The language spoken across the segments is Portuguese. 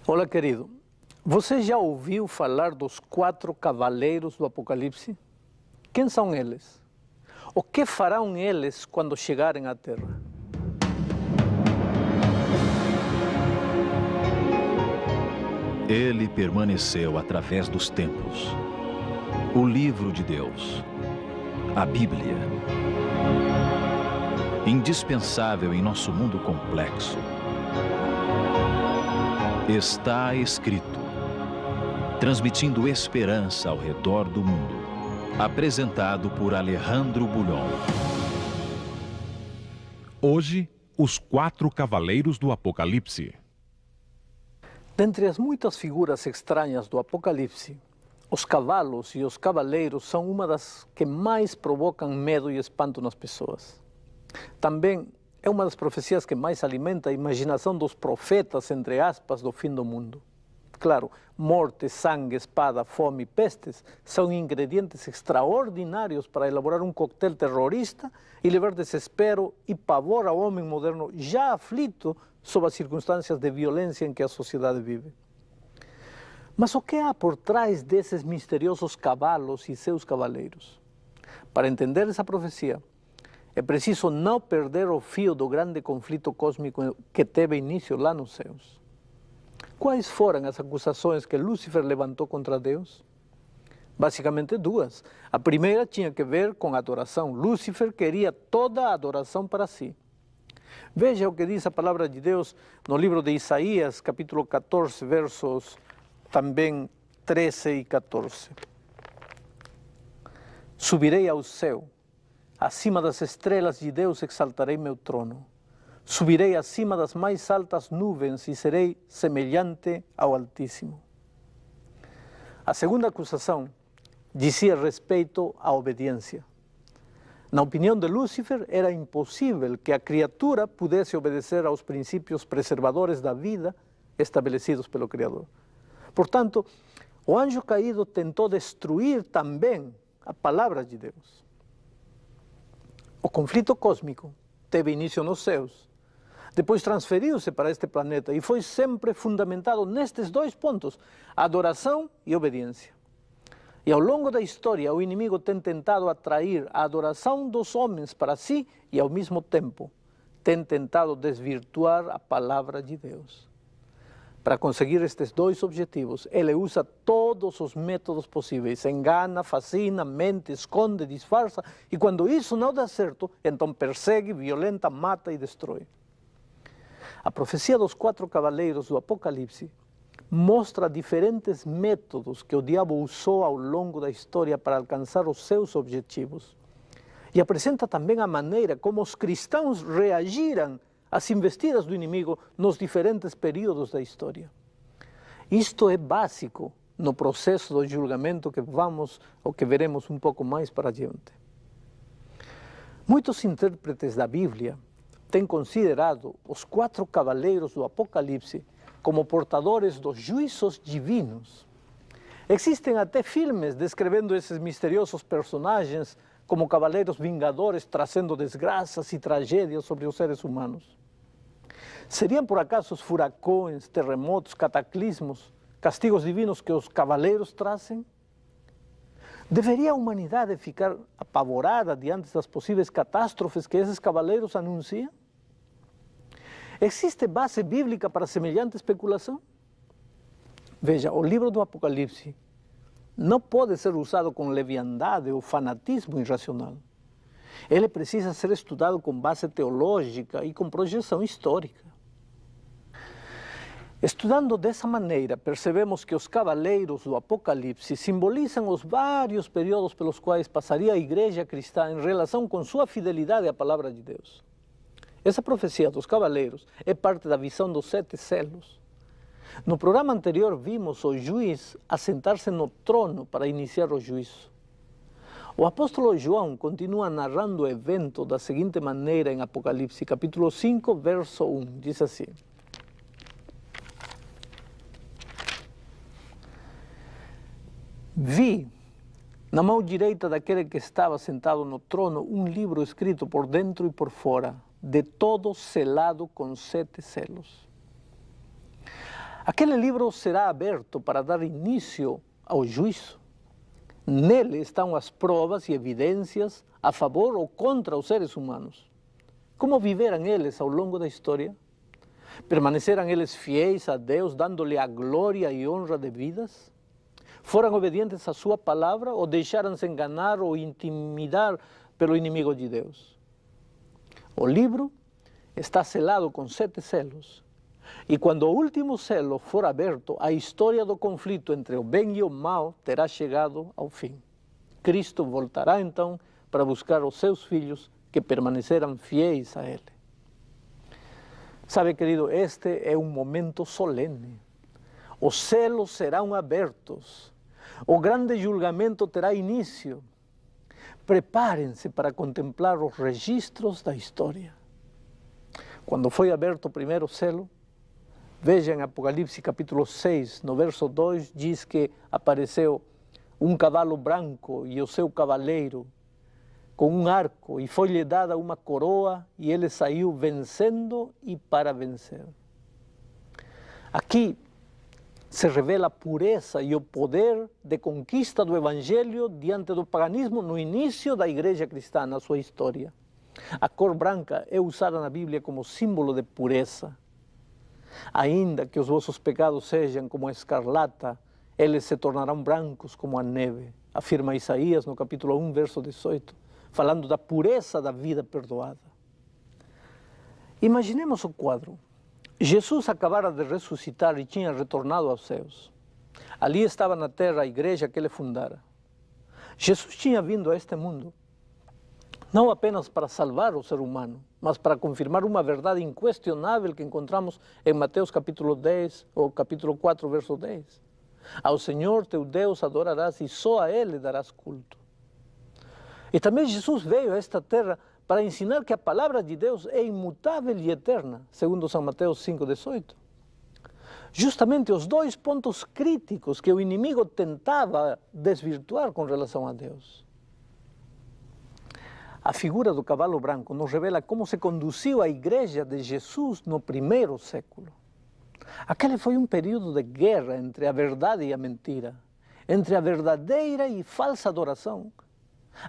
Olá, querido. Você já ouviu falar dos 4 cavaleiros do Apocalipse? Quem são eles? O que farão eles quando chegarem à Terra? Ele permaneceu através dos tempos. O livro de Deus, a Bíblia. Indispensável em nosso mundo complexo. Está escrito, transmitindo esperança ao redor do mundo. Apresentado por Alejandro Bulhon. Hoje, os 4 cavaleiros do Apocalipse. Dentre as muitas figuras estranhas do Apocalipse, os cavalos e os cavaleiros são uma das que mais provocam medo e espanto nas pessoas. Também é uma das profecias que mais alimenta a imaginação dos profetas, entre aspas, do fim do mundo. Claro, morte, sangue, espada, fome e pestes são ingredientes extraordinários para elaborar um coquetel terrorista e levar desespero e pavor ao homem moderno já aflito sob as circunstâncias de violência em que a sociedade vive. Mas o que há por trás desses misteriosos cavalos e seus cavaleiros? Para entender essa profecia, é preciso não perder o fio do grande conflito cósmico que teve início lá nos céus. Quais foram as acusações que Lúcifer levantou contra Deus? Basicamente 2. A primeira tinha que ver com a adoração. Lúcifer queria toda a adoração para si. Veja o que diz a palavra de Deus no livro de Isaías, capítulo 14, versos também 13 e 14. Subirei ao céu, acima das estrelas de Deus exaltarei meu trono. Subirei acima das mais altas nuvens e serei semelhante ao Altíssimo. A segunda acusação dizia respeito à obediência. Na opinião de Lúcifer, era impossível que a criatura pudesse obedecer aos princípios preservadores da vida estabelecidos pelo Criador. Portanto, o anjo caído tentou destruir também a palavra de Deus. O conflito cósmico teve início nos céus. Depois transferiu-se para este planeta e foi sempre fundamentado nestes 2 pontos, adoração e obediência. E ao longo da história, o inimigo tem tentado atrair a adoração dos homens para si e, ao mesmo tempo, tem tentado desvirtuar a palavra de Deus. Para conseguir estes 2 objetivos, ele usa todos os métodos possíveis. Engana, fascina, mente, esconde, disfarça. E quando isso não dá certo, então persegue, violenta, mata e destrói. A profecia dos 4 cavaleiros do Apocalipse mostra diferentes métodos que o diabo usou ao longo da história para alcançar os seus objetivos. E apresenta também a maneira como os cristãos reagiram às investidas do inimigo nos diferentes períodos da história. Isto é básico no processo do julgamento que veremos um pouco mais para adiante. Muitos intérpretes da Bíblia têm considerado os 4 cavaleiros do Apocalipse como portadores dos juízos divinos. Existem até filmes descrevendo esses misteriosos personagens como cavaleiros vingadores trazendo desgraças e tragédias sobre os seres humanos. Seriam por acaso os furacões, terremotos, cataclismos, castigos divinos que os cavaleiros trazem? Deveria a humanidade ficar apavorada diante das possíveis catástrofes que esses cavaleiros anunciam? Existe base bíblica para semelhante especulação? Veja, o livro do Apocalipse não pode ser usado com leviandade ou fanatismo irracional. Ele precisa ser estudado com base teológica e com projeção histórica. Estudando dessa maneira, percebemos que os cavaleiros do Apocalipse simbolizam os vários períodos pelos quais passaria a igreja cristã em relação com sua fidelidade à palavra de Deus. Essa profecia dos cavaleiros é parte da visão dos 7 selos. No programa anterior vimos o juiz assentar-se no trono para iniciar o juízo. O apóstolo João continua narrando o evento da seguinte maneira em Apocalipse, capítulo 5, verso 1. Diz assim: Vi, na mão direita daquele que estava sentado no trono, um livro escrito por dentro e por fora, de todo selado com 7 selos. Aquele livro será aberto para dar início ao juízo. Nele estão as provas e evidências a favor ou contra os seres humanos. Como viveram eles ao longo da história? Permaneceram eles fiéis a Deus, dando-lhe a glória e honra devidas? Foram obedientes à sua palavra ou deixaram-se enganar ou intimidar pelo inimigo de Deus? O livro está selado com 7 selos. E quando o último selo for aberto, a história do conflito entre o bem e o mal terá chegado ao fim. Cristo voltará então para buscar os seus filhos que permaneceram fiéis a Ele. Sabe, querido, este é um momento solene. Os selos serão abertos. O grande julgamento terá início. Preparem-se para contemplar os registros da história. Quando foi aberto o primeiro selo, veja em Apocalipse capítulo 6, no verso 2, diz que apareceu um cavalo branco e o seu cavaleiro com um arco, e foi-lhe dada uma coroa, e ele saiu vencendo e para vencer. Aqui se revela a pureza e o poder de conquista do Evangelho diante do paganismo no início da igreja cristã, na sua história. A cor branca é usada na Bíblia como símbolo de pureza. Ainda que os vossos pecados sejam como a escarlata, eles se tornarão brancos como a neve, afirma Isaías no capítulo 1, verso 18, falando da pureza da vida perdoada. Imaginemos o quadro. Jesus acabara de ressuscitar e tinha retornado aos céus. Ali estava na terra a igreja que ele fundara. Jesus tinha vindo a este mundo, não apenas para salvar o ser humano, mas para confirmar uma verdade inquestionável que encontramos em Mateus capítulo 10, ou capítulo 4, verso 10. Ao Senhor teu Deus adorarás e só a Ele darás culto. E também Jesus veio a esta terra para ensinar que a palavra de Deus é imutável e eterna, segundo São Mateus 5,18. Justamente os 2 pontos críticos que o inimigo tentava desvirtuar com relação a Deus. A figura do cavalo branco nos revela como se conduziu a igreja de Jesus no primeiro século. Aquele foi um período de guerra entre a verdade e a mentira, entre a verdadeira e falsa adoração.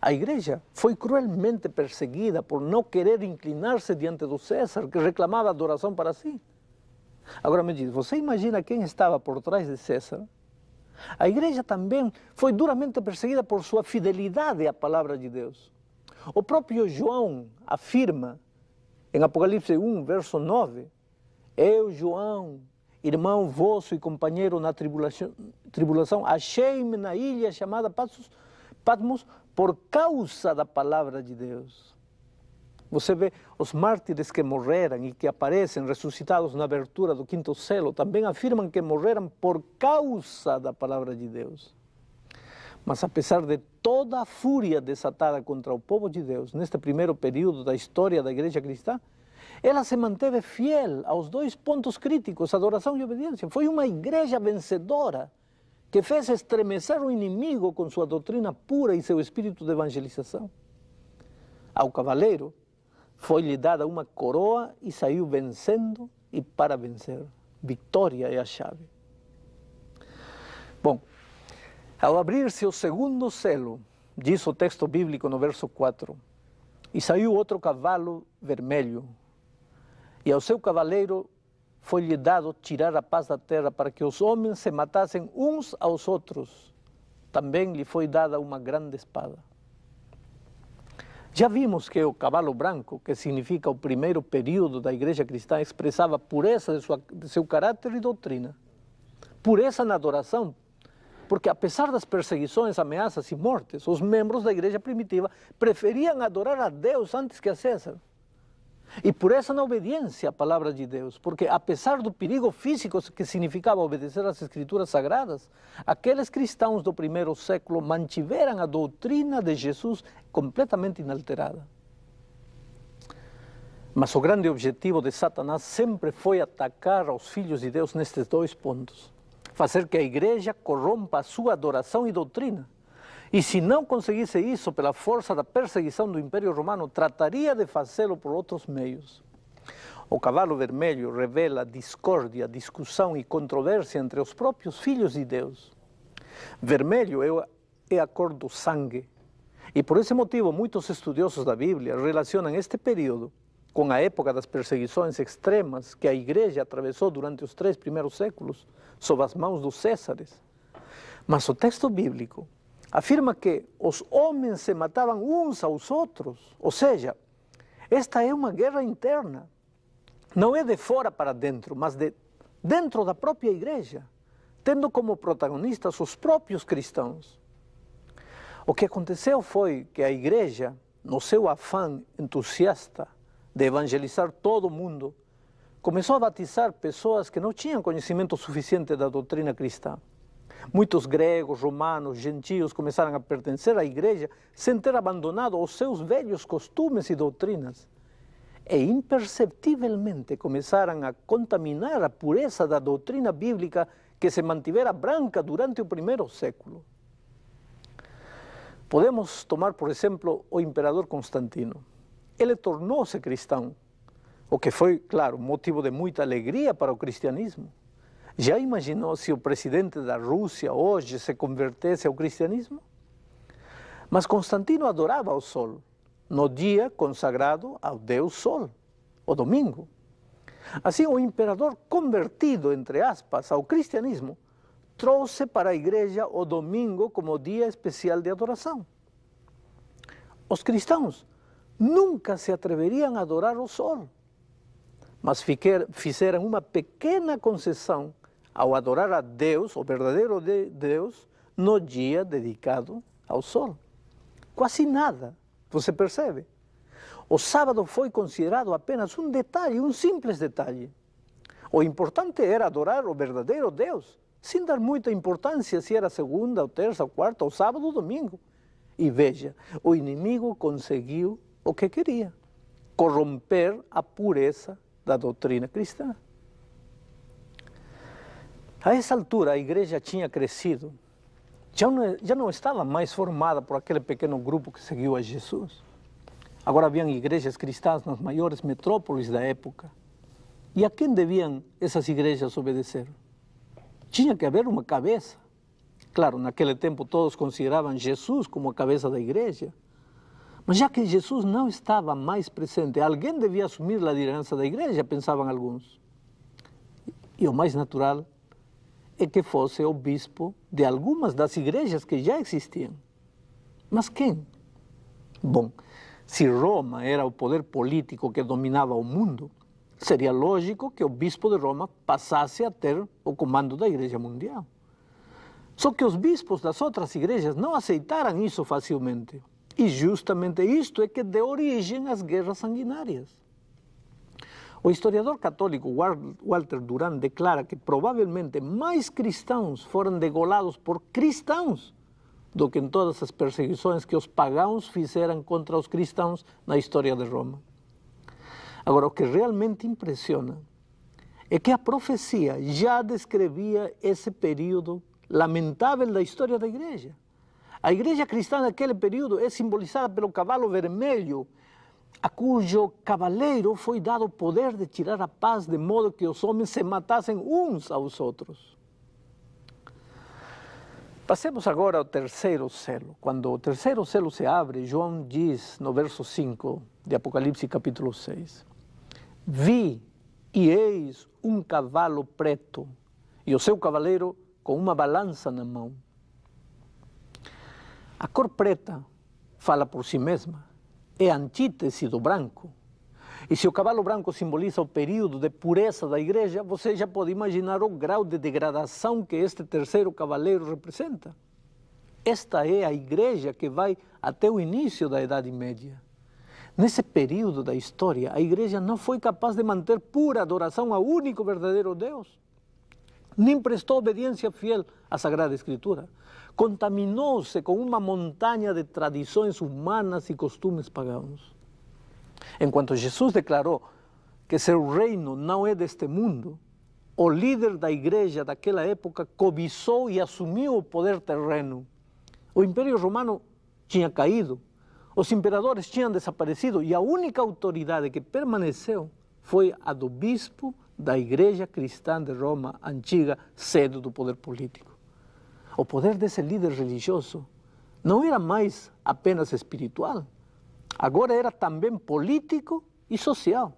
A igreja foi cruelmente perseguida por não querer inclinar-se diante do César, que reclamava adoração para si. Agora me diz, você imagina quem estava por trás de César? A igreja também foi duramente perseguida por sua fidelidade à palavra de Deus. O próprio João afirma, em Apocalipse 1, verso 9, eu, João, irmão vosso e companheiro na tribulação, achei-me na ilha chamada Patmos por causa da palavra de Deus. Você vê os mártires que morreram e que aparecem ressuscitados na abertura do 5º selo, também afirmam que morreram por causa da palavra de Deus. Mas apesar de toda a fúria desatada contra o povo de Deus, neste primeiro período da história da igreja cristã, ela se manteve fiel aos 2 pontos críticos, adoração e obediência. Foi uma igreja vencedora, que fez estremecer o inimigo com sua doutrina pura e seu espírito de evangelização. Ao cavaleiro foi-lhe dada uma coroa e saiu vencendo e para vencer. Vitória é a chave. Bom, ao abrir-se o 2º selo, diz o texto bíblico no verso 4, e saiu outro cavalo vermelho, e ao seu cavaleiro foi-lhe dado tirar a paz da terra para que os homens se matassem uns aos outros. Também lhe foi dada uma grande espada. Já vimos que o cavalo branco, que significa o primeiro período da igreja cristã, expressava pureza de seu caráter e doutrina. Pureza na adoração, porque apesar das perseguições, ameaças e mortes, os membros da igreja primitiva preferiam adorar a Deus antes que a César. E pureza na obediência à palavra de Deus, porque apesar do perigo físico que significava obedecer às escrituras sagradas, aqueles cristãos do primeiro século mantiveram a doutrina de Jesus completamente inalterada. Mas o grande objetivo de Satanás sempre foi atacar aos filhos de Deus nestes 2 pontos. Fazer que a igreja corrompa a sua adoração e doutrina. E se não conseguisse isso pela força da perseguição do Império Romano, trataria de fazê-lo por outros meios. O cavalo vermelho revela discórdia, discussão e controvérsia entre os próprios filhos de Deus. Vermelho é a cor do sangue. E por esse motivo, muitos estudiosos da Bíblia relacionam este período com a época das perseguições extremas que a igreja atravessou durante os 3 primeiros séculos, sob as mãos dos Césares. Mas o texto bíblico afirma que os homens se matavam uns aos outros, ou seja, esta é uma guerra interna. Não é de fora para dentro, mas de dentro da própria igreja, tendo como protagonistas os próprios cristãos. O que aconteceu foi que a igreja, no seu afã entusiasta de evangelizar todo o mundo, começou a batizar pessoas que não tinham conhecimento suficiente da doutrina cristã. Muitos gregos, romanos, gentios começaram a pertencer à igreja sem ter abandonado os seus velhos costumes e doutrinas. E imperceptivelmente começaram a contaminar a pureza da doutrina bíblica que se mantivera branca durante o primeiro século. Podemos tomar, por exemplo, o imperador Constantino. Ele tornou-se cristão, o que foi, claro, motivo de muita alegria para o cristianismo. Já imaginou se o presidente da Rússia hoje se convertesse ao cristianismo? Mas Constantino adorava o sol, no dia consagrado ao Deus Sol, o domingo. Assim, o imperador convertido, entre aspas, ao cristianismo, trouxe para a igreja o domingo como dia especial de adoração. Os cristãos nunca se atreveriam a adorar o sol, mas fizeram uma pequena concessão ao adorar a Deus, o verdadeiro Deus, no dia dedicado ao sol. Quase nada, você percebe? O sábado foi considerado apenas um detalhe, um simples detalhe. O importante era adorar o verdadeiro Deus, sem dar muita importância se era segunda, ou terça, ou quarta, ou sábado, ou domingo. E veja, o inimigo conseguiu o que queria: corromper a pureza da doutrina cristã. A essa altura, a igreja tinha crescido. Já não estava mais formada por aquele pequeno grupo que seguiu a Jesus. Agora haviam igrejas cristãs nas maiores metrópoles da época. E a quem deviam essas igrejas obedecer? Tinha que haver uma cabeça. Claro, naquele tempo todos consideravam Jesus como a cabeça da igreja. Mas já que Jesus não estava mais presente, alguém devia assumir a liderança da igreja, pensavam alguns. E o mais natural é que fosse o bispo de algumas das igrejas que já existiam. Mas quem? Bom, se Roma era o poder político que dominava o mundo, seria lógico que o bispo de Roma passasse a ter o comando da igreja mundial. Só que os bispos das outras igrejas não aceitaram isso facilmente. E justamente isto é que deu origem às guerras sanguinárias. O historiador católico Walter Durand declara que provavelmente mais cristãos foram degolados por cristãos do que em todas as perseguições que os pagãos fizeram contra os cristãos na história de Roma. Agora, o que realmente impressiona é que a profecia já descrevia esse período lamentável da história da igreja. A igreja cristã naquele período é simbolizada pelo cavalo vermelho, a cujo cavaleiro foi dado o poder de tirar a paz de modo que os homens se matassem uns aos outros. Passemos agora ao terceiro selo. Quando o terceiro selo se abre, João diz no verso 5 de Apocalipse capítulo 6: Vi e eis um cavalo preto, e o seu cavaleiro com uma balança na mão. A cor preta fala por si mesma, é a antítese do branco. E se o cavalo branco simboliza o período de pureza da igreja, você já pode imaginar o grau de degradação que este terceiro cavaleiro representa. Esta é a igreja que vai até o início da Idade Média. Nesse período da história, a igreja não foi capaz de manter pura adoração ao único verdadeiro Deus, nem prestou obediência fiel à Sagrada Escritura. Contaminou-se com uma montanha de tradições humanas e costumes pagãos. Enquanto Jesus declarou que seu reino não é deste mundo, o líder da igreja daquela época cobiçou e assumiu o poder terreno. O Império Romano tinha caído, os imperadores tinham desaparecido e a única autoridade que permaneceu foi a do bispo da Igreja Cristã de Roma antiga, sede do poder político. O poder desse líder religioso não era mais apenas espiritual, agora era também político e social.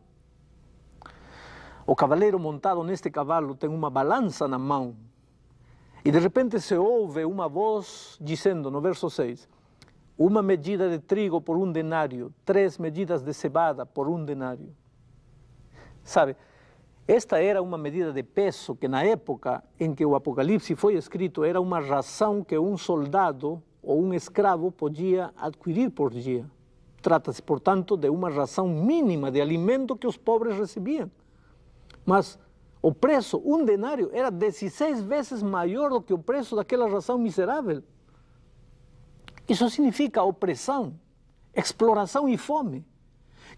O cavaleiro montado neste cavalo tem uma balança na mão e de repente se ouve uma voz dizendo no verso 6: uma medida de trigo por 1 denário, 3 medidas de cevada por 1 denário. Sabe, esta era uma medida de peso que na época em que o Apocalipse foi escrito era uma ração que um soldado ou um escravo podia adquirir por dia. Trata-se, portanto, de uma ração mínima de alimento que os pobres recebiam. Mas o preço, 1 denário, era 16 vezes maior do que o preço daquela ração miserável. Isso significa opressão, exploração e fome.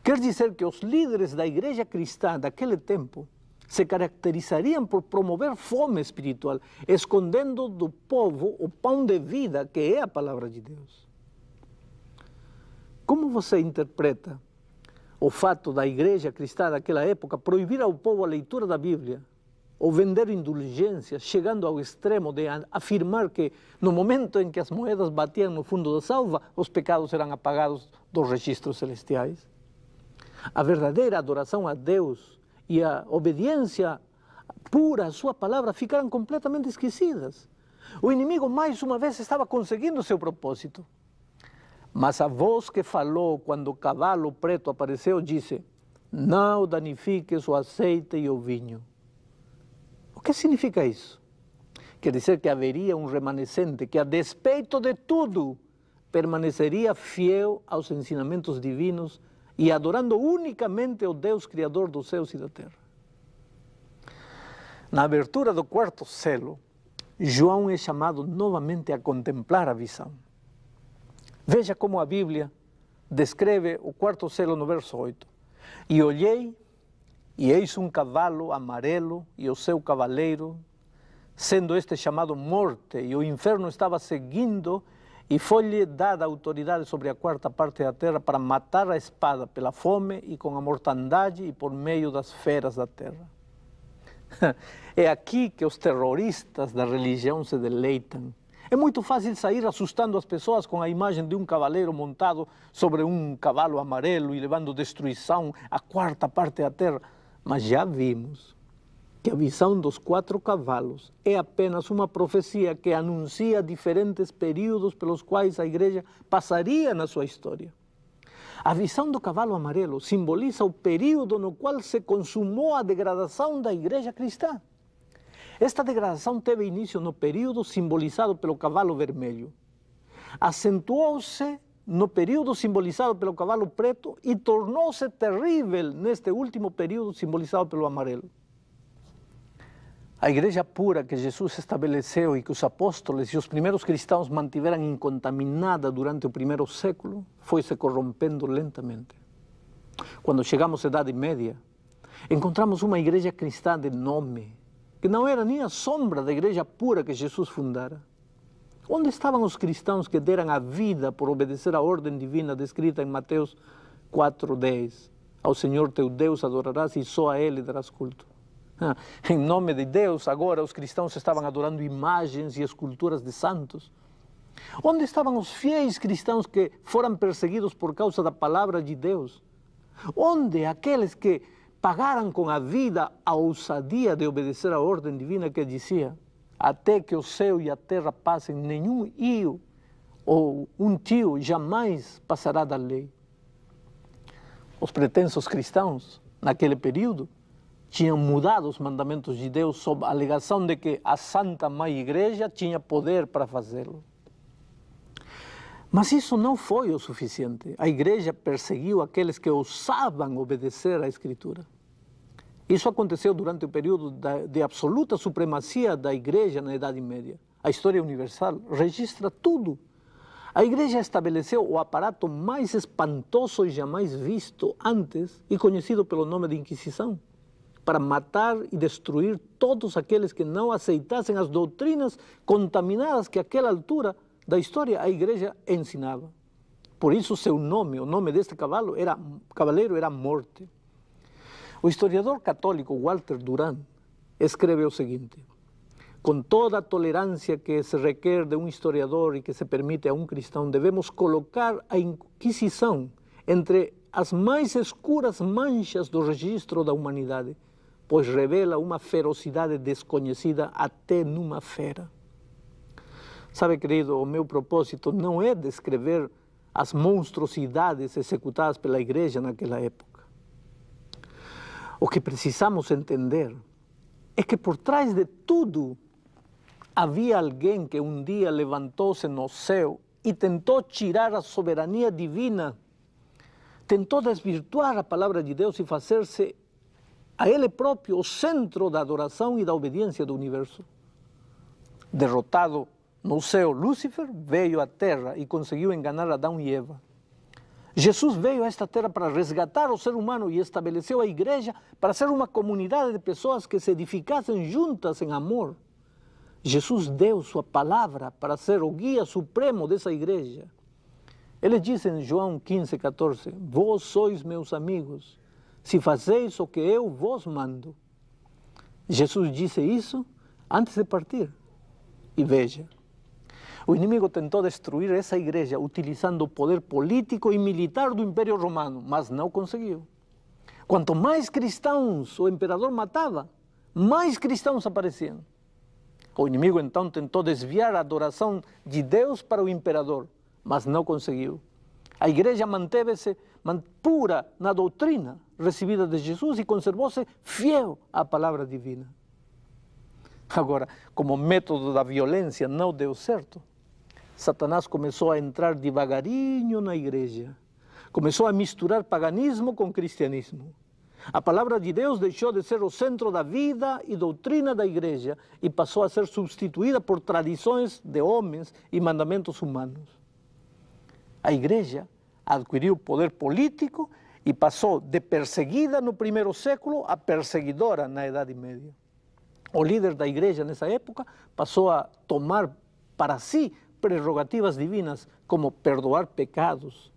Quer dizer que os líderes da igreja cristã daquele tempo se caracterizariam por promover fome espiritual, escondendo do povo o pão de vida, que é a palavra de Deus. Como você interpreta o fato da igreja cristã daquela época proibir ao povo a leitura da Bíblia, ou vender indulgências, chegando ao extremo de afirmar que no momento em que as moedas batiam no fundo da salva, os pecados eram apagados dos registros celestiais? A verdadeira adoração a Deus e a obediência pura à sua palavra ficaram completamente esquecidas. O inimigo mais uma vez estava conseguindo seu propósito. Mas a voz que falou quando o cavalo preto apareceu disse: não danifiques o azeite e o vinho. O que significa isso? Quer dizer que haveria um remanescente que, a despeito de tudo, permaneceria fiel aos ensinamentos divinos e adorando unicamente o Deus Criador dos céus e da terra. Na abertura do 4º selo, João é chamado novamente a contemplar a visão. Veja como a Bíblia descreve o 4º selo no verso 8. E olhei, e eis um cavalo amarelo, e o seu cavaleiro, sendo este chamado Morte, e o inferno estava seguindo, e foi-lhe dada autoridade sobre a 4ª parte da terra para matar a espada pela fome e com a mortandade e por meio das feras da terra. É aqui que os terroristas da religião se deleitam. É muito fácil sair assustando as pessoas com a imagem de um cavaleiro montado sobre um cavalo amarelo e levando destruição à 4ª parte da terra. Mas já vimos que a visão dos 4 cavalos é apenas uma profecia que anuncia diferentes períodos pelos quais a igreja passaria na sua história. A visão do cavalo amarelo simboliza o período no qual se consumou a degradação da igreja cristã. Esta degradação teve início no período simbolizado pelo cavalo vermelho. Acentuou-se no período simbolizado pelo cavalo preto e tornou-se terrível neste último período simbolizado pelo amarelo. A igreja pura que Jesus estabeleceu e que os apóstolos e os primeiros cristãos mantiveram incontaminada durante o 1º século foi se corrompendo lentamente. Quando chegamos à Idade Média, encontramos uma igreja cristã de nome, que não era nem a sombra da igreja pura que Jesus fundara. Onde estavam os cristãos que deram a vida por obedecer à ordem divina descrita em Mateus 4:10? Ao Senhor teu Deus adorarás e só a Ele darás culto. Em nome de Deus, agora os cristãos estavam adorando imagens e esculturas de santos. Onde estavam os fiéis cristãos que foram perseguidos por causa da palavra de Deus? Onde aqueles que pagaram com a vida a ousadia de obedecer à ordem divina que dizia: até que o céu e a terra passem, nenhum io ou um tio jamais passará da lei. Os pretensos cristãos, naquele período, tinham mudado os mandamentos de Deus sob a alegação de que a Santa Mãe Igreja tinha poder para fazê-lo. Mas isso não foi o suficiente. A igreja perseguiu aqueles que ousavam obedecer à Escritura. Isso aconteceu durante o período de absoluta supremacia da igreja na Idade Média. A história universal registra tudo. A igreja estabeleceu o aparato mais espantoso e jamais visto antes e conhecido pelo nome de Inquisição, para matar e destruir todos aqueles que não aceitassem as doutrinas contaminadas que àquela altura da história a igreja ensinava. Por isso seu nome, o nome deste cavaleiro era Morte. O historiador católico Walter Durán escreve o seguinte: com toda a tolerância que se requer de um historiador e que se permite a um cristão, devemos colocar a Inquisição entre as mais escuras manchas do registro da humanidade, pois revela uma ferocidade desconhecida até numa fera. Sabe, querido, o meu propósito não é descrever as monstruosidades executadas pela igreja naquela época. O que precisamos entender é que por trás de tudo havia alguém que um dia levantou-se no céu e tentou tirar a soberania divina, tentou desvirtuar a palavra de Deus e fazer-se a Ele próprio o centro da adoração e da obediência do universo. Derrotado no céu, Lúcifer veio à terra e conseguiu enganar Adão e Eva. Jesus veio a esta terra para resgatar o ser humano e estabeleceu a igreja para ser uma comunidade de pessoas que se edificassem juntas em amor. Jesus deu sua palavra para ser o guia supremo dessa igreja. Ele diz em João 15:14, vós sois meus amigos, se fazeis o que eu vos mando. Jesus disse isso antes de partir. E veja, o inimigo tentou destruir essa igreja utilizando o poder político e militar do Império Romano, mas não conseguiu. Quanto mais cristãos o imperador matava, mais cristãos apareciam. O inimigo então tentou desviar a adoração de Deus para o imperador, mas não conseguiu. A igreja manteve-se pura na doutrina recebida de Jesus e conservou-se fiel à palavra divina. Agora, como método da violência não deu certo, Satanás começou a entrar devagarinho na igreja. Começou a misturar paganismo com cristianismo. A palavra de Deus deixou de ser o centro da vida e doutrina da igreja e passou a ser substituída por tradições de homens e mandamentos humanos. A igreja adquiriu poder político e passou de perseguida no primeiro século a perseguidora na Idade Média. O líder da igreja nessa época passou a tomar para si prerrogativas divinas como perdoar pecados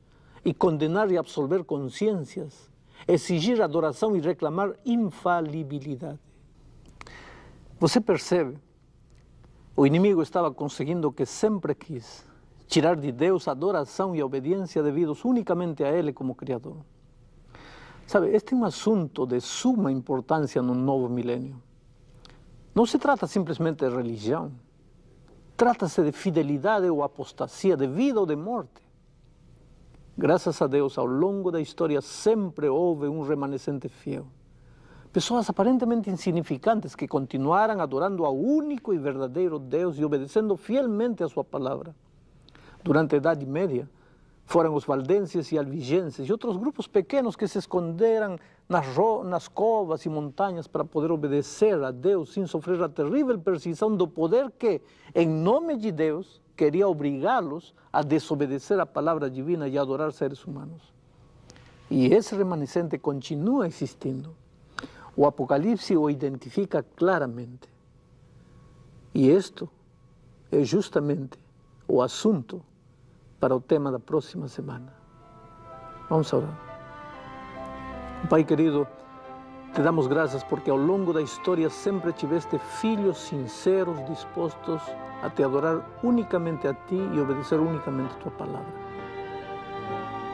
e condenar e absolver consciências, exigir adoração e reclamar infalibilidade. Você percebe? O inimigo estava conseguindo o que sempre quis, tirar de Deus a adoração e a obediência devidos unicamente a Ele como Criador. Sabe, este é um assunto de suma importância no novo milênio. Não se trata simplesmente de religião. Trata-se de fidelidade ou apostasia, de vida ou de morte. Graças a Deus, ao longo da história sempre houve um remanescente fiel. Pessoas aparentemente insignificantes que continuaram adorando ao único e verdadeiro Deus e obedecendo fielmente a sua palavra. Durante a Idade Média, foram os valdenses e albigenses e outros grupos pequenos que se esconderam nas covas e montanhas para poder obedecer a Deus sem sofrer a terrível perseguição do poder que, em nome de Deus, queria obrigá-los a desobedecer a palavra divina e a adorar seres humanos. E esse remanescente continua existindo. O Apocalipse o identifica claramente. E isto é justamente o assunto para o tema da próxima semana. Vamos orar. Pai querido, te damos graças porque ao longo da história sempre tiveste filhos sinceros, dispostos a te adorar unicamente a ti e obedecer unicamente a tua palavra.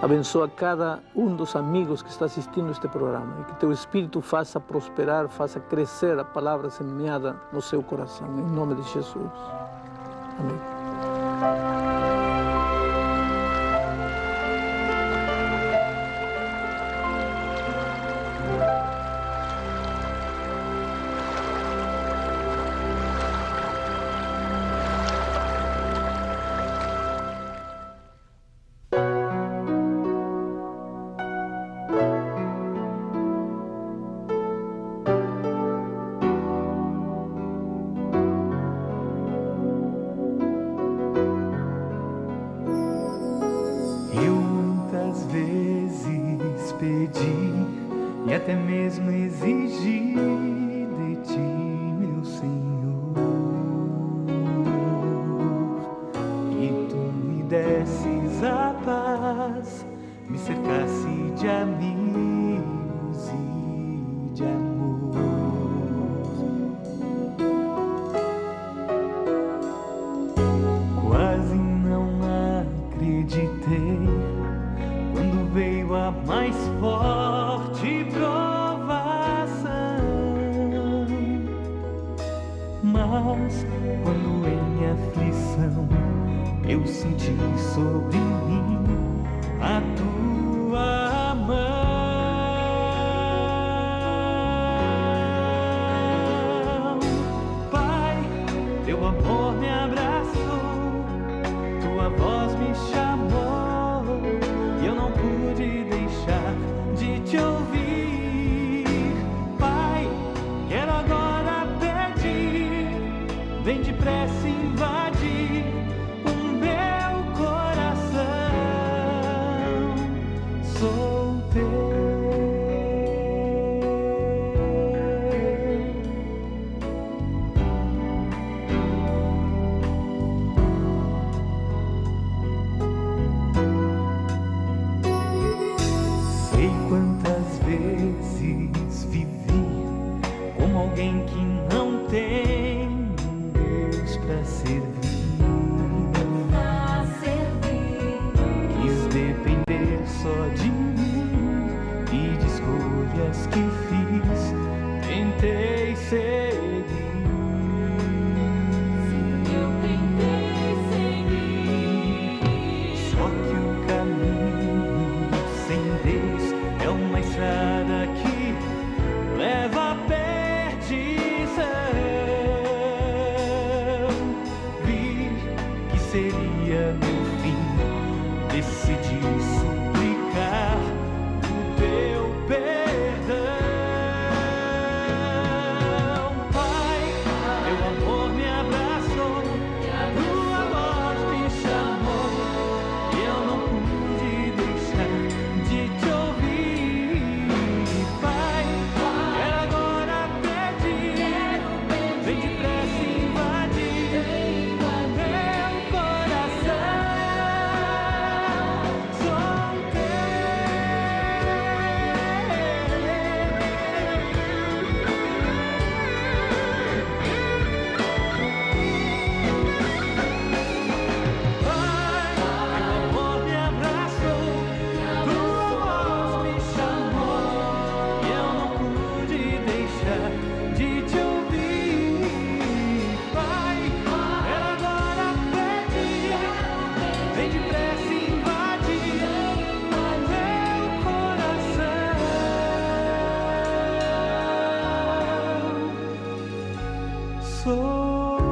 Abençoa cada um dos amigos que está assistindo este programa e que teu Espírito faça prosperar, faça crescer a palavra semeada no seu coração. Em nome de Jesus. Amém. mas quando em aflição eu senti sobre mim a tua mão. Pai, teu amor me abraçou, tua voz me chamou, e eu não pude deixar de te ouvir. Pai, quero agora pedir, vem depressa invadir o meu coração. Sou teu. Sei quantas vezes vivi como alguém que não tem um Deus pra servir. Quis depender só de mim e de escolhas que fiz, tentei seguir. Só que o caminho sem Deus é uma estrada que leva à perdição. Vi que seria meu fim, decidi suplicar o teu perdão. Pai, teu amor me abraçou, tua voz me chamou, e eu não pude deixar de te ouvir. Pai, quero agora pedir, vem depressa invadir o meu coração. Sou Pai, teu amor me abraçou, tua voz me chamou, e eu não pude deixar de te ouvir. Pai, quero agora pedir, vem depressa invadir o meu coração. Sou